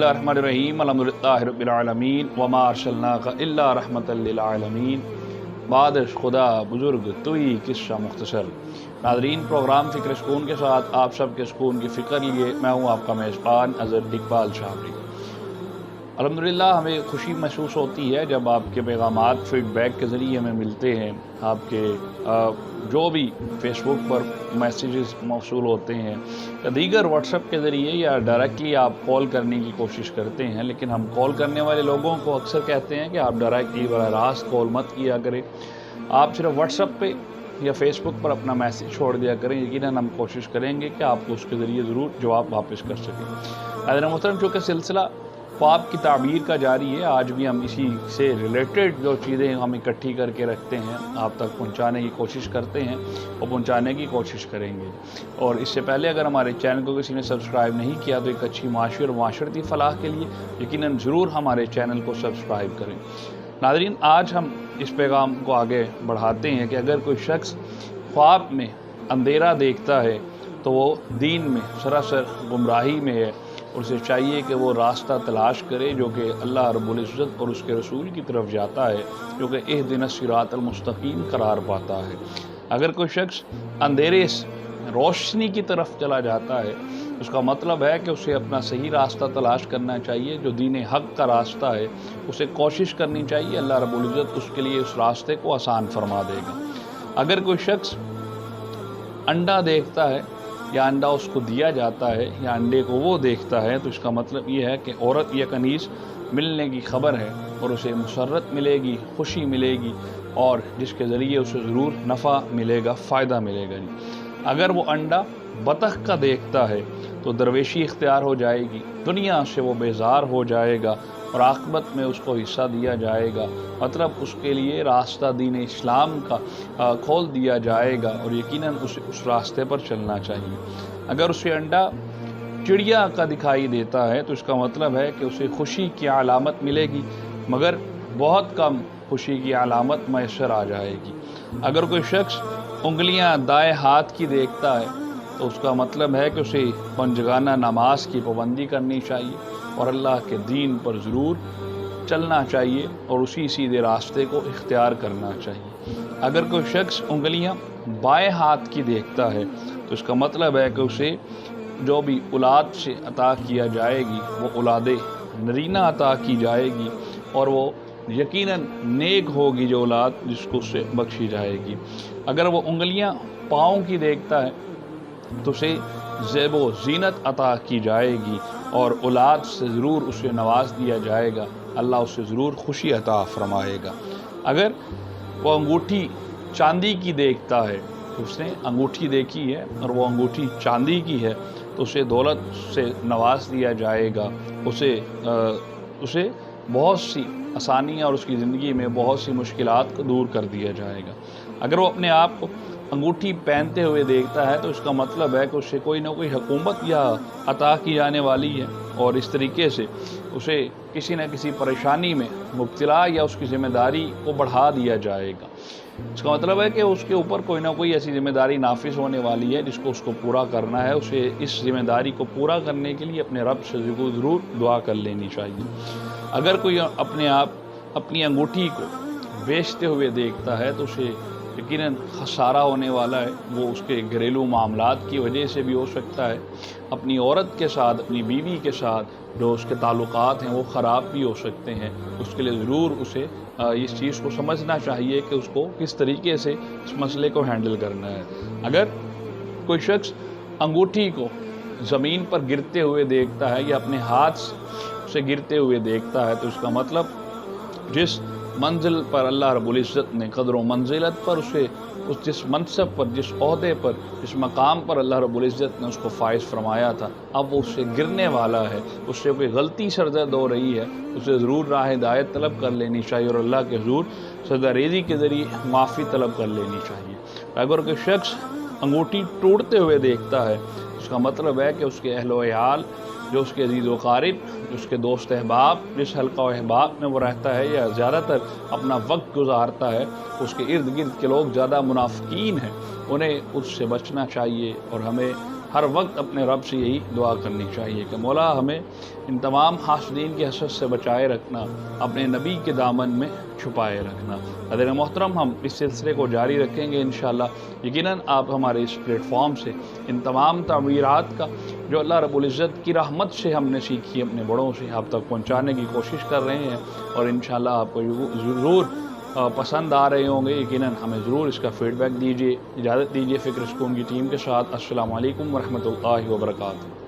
बिस्मिल्लाहिर्रहमानिर्रहीम अल्हम्दुलिल्लाहि रब्बिल आलमीन वमा अरसलनाका इल्ला रहमतल लिल आलमीन बादश खुदा बुजुर्ग तुई किस्सा मुख्तसर। नाज़रीन, प्रोग्राम फ़िक्र सुकून के साथ आप सब के सुकून की फ़िक्र लिए मैं हूँ आपका मेज़बान अज़हर इकबाल शाबरी। अल्हम्दुलिल्लाह हमें खुशी महसूस होती है जब आपके पैगामात फ़ीडबैक के ज़रिए हमें मिलते हैं। आपके जो भी फ़ेसबुक पर मैसेजेस मौसूल होते हैं या दीगर व्हाट्सएप के ज़रिए या डायरेक्टली आप कॉल करने की कोशिश करते हैं, लेकिन हम कॉल करने वाले लोगों को अक्सर कहते हैं कि आप डायरेक्टली बराह रास्त कॉल मत किया करें, आप सिर्फ व्हाट्सएप पे या फेसबुक पर अपना मैसेज छोड़ दिया करें। यकीनन हम कोशिश करेंगे कि आपको उसके ज़रिए ज़रूर जवाब वापस कर सकें। नाज़रीन मोहतरम, चूँकि सिलसिला ख्वाब की ताबीर का जारी है, आज भी हम इसी से रिलेटेड जो चीज़ें हम इकट्ठी करके रखते हैं आप तक पहुंचाने की कोशिश करते हैं और पहुंचाने की कोशिश करेंगे। और इससे पहले अगर हमारे चैनल को किसी ने सब्सक्राइब नहीं किया तो एक अच्छी माशी और माशरती फलाह के लिए यकीनन ज़रूर हमारे चैनल को सब्सक्राइब करें। नाज़रीन, आज हम इस पैगाम को आगे बढ़ाते हैं कि अगर कोई शख्स ख्वाब में अंधेरा देखता है तो वो दीन में सरासर गुमराही में है और उसे चाहिए कि वो रास्ता तलाश करे जो कि अल्लाह रब्बुल इज़्ज़त और उसके रसूल की तरफ जाता है, जो कि इहदिनस सिरातल मुस्तकीम करार पाता है। अगर कोई शख्स अंधेरे से रोशनी की तरफ चला जाता है उसका मतलब है कि उसे अपना सही रास्ता तलाश करना चाहिए, जो दीन हक़ का रास्ता है उसे कोशिश करनी चाहिए। अल्लाह रब्बुल इज़्ज़त उसके लिए उस रास्ते को आसान फरमा देगा। अगर कोई शख्स अंडा देखता है या अंडा उसको दिया जाता है या अंडे को वो देखता है तो इसका मतलब ये है कि औरत या कनीज़ मिलने की खबर है और उसे मुसर्रत मिलेगी, खुशी मिलेगी और जिसके ज़रिए उसे ज़रूर नफ़ा मिलेगा, फ़ायदा मिलेगा जी। अगर वो अंडा बतख का देखता है तो दरवेशी इख्तियार हो जाएगी, दुनिया से वो बेजार हो जाएगा और आक़िबत में उसको हिस्सा दिया जाएगा, मतलब उसके लिए रास्ता दीन इस्लाम का खोल दिया जाएगा और यकीनन उसे उस रास्ते पर चलना चाहिए। अगर उसे अंडा चिड़िया का दिखाई देता है तो इसका मतलब है कि उसे खुशी की अलामत मिलेगी, मगर बहुत कम खुशी की अलामत मैसर आ जाएगी। अगर कोई शख्स उंगलियां दाएं हाथ की देखता है तो उसका मतलब है कि उसे पंजगाना नमाज की पाबंदी करनी चाहिए और अल्लाह के दीन पर ज़रूर चलना चाहिए और उसी सीधे रास्ते को इख्तियार करना चाहिए। अगर कोई शख्स उंगलियां बाएं हाथ की देखता है तो इसका मतलब है कि उसे जो भी औलाद से अता किया जाएगी वो औलादे नरीना अता की जाएगी और वो यकीनन नेक होगी जो औलाद जिसको उससे बख्शी जाएगी। अगर वो उंगलियां पाँव की देखता है तो उसे ज़ेबो ज़ीनत अता की जाएगी और औलाद से ज़रूर उसे नवाज दिया जाएगा, अल्लाह उसे ज़रूर खुशी अता फरमाएगा। अगर वो अंगूठी चांदी की देखता है तो उसने अंगूठी देखी है और वो अंगूठी चांदी की है तो उसे दौलत से नवाज दिया जाएगा, उसे बहुत सी आसानियाँ और उसकी ज़िंदगी में बहुत सी मुश्किलात को दूर कर दिया जाएगा। अगर वो अपने आप को अंगूठी पहनते हुए देखता है तो इसका मतलब है कि उसे कोई ना कोई हुकूमत या अता की जाने वाली है और इस तरीके से उसे किसी न किसी परेशानी में मुब्तला या उसकी ज़िम्मेदारी को बढ़ा दिया जाएगा। इसका मतलब है कि उसके ऊपर कोई ना कोई ऐसी ज़िम्मेदारी नाफिज होने वाली है जिसको उसको पूरा करना है। उसे इस ज़िम्मेदारी को पूरा करने के लिए अपने रब से ज़रूर दुआ कर लेनी चाहिए। अगर कोई अपने आप अपनी अंगूठी को बेचते हुए देखता है तो उसे यकीनन खसारा होने वाला है। वो उसके घरेलू मामलात की वजह से भी हो सकता है, अपनी औरत के साथ, अपनी बीवी के साथ जो उसके ताल्लुकात हैं वो ख़राब भी हो सकते हैं। उसके लिए ज़रूर उसे इस चीज़ को समझना चाहिए कि उसको किस तरीके से इस मसले को हैंडल करना है। अगर कोई शख्स अंगूठी को ज़मीन पर गिरते हुए देखता है या अपने हाथ से गिरते हुए देखता है तो इसका मतलब जिस मंजिल पर अल्लाह रब्बुल इज़्ज़त ने क़द्र व मंजिलत पर उसे उस जिस मनसब पर, जिस ओहदे पर, जिस मकाम पर अल्लाह रब्बुल इज़्ज़त ने उसको फ़ाइज़ फरमाया था, अब वो उससे गिरने वाला है, उससे कोई गलती सरजद हो रही है, उसे ज़रूर राह हिदायत तलब कर लेनी चाहिए और अल्लाह के ज़रूर सज़ा रेज़ी के ज़रिए माफ़ी तलब कर लेनी चाहिए। अगर कोई शख्स अंगूठी टूटते हुए देखता है उसका मतलब है कि उसके अहल व अयाल, जो उसके अजीज़ व क़ारिब, उसके दोस्त अहबाब, जिस हल्का व अहबाब में वो रहता है या ज़्यादातर अपना वक्त गुजारता है, उसके इर्द गिर्द के लोग ज़्यादा मुनाफिकीन हैं, उन्हें उससे बचना चाहिए और हमें ہر وقت اپنے رب سے یہی دعا کرنی چاہیے کہ مولا ہمیں ان تمام حاسدین کی حسد سے بچائے رکھنا، اپنے نبی کے دامن میں چھپائے رکھنا۔ حضرت محترم، ہم اس سلسلے کو جاری رکھیں گے انشاءاللہ۔ یقیناً آپ ہمارے اس پلیٹ فارم سے ان تمام تعبیرات کا جو اللہ رب العزت کی رحمت سے ہم نے سیکھی اپنے بڑوں سے آپ تک پہنچانے کی کوشش کر رہے ہیں، اور انشاءاللہ آپ کو ضرور پسند آ رہے ہوں گے۔ یقیناً ہمیں ضرور اس کا فیڈ بیک دیجیے۔ اجازت دیجیے فکر سکون کی ٹیم کے ساتھ۔ السلام علیکم ورحمۃ اللہ وبرکاتہ۔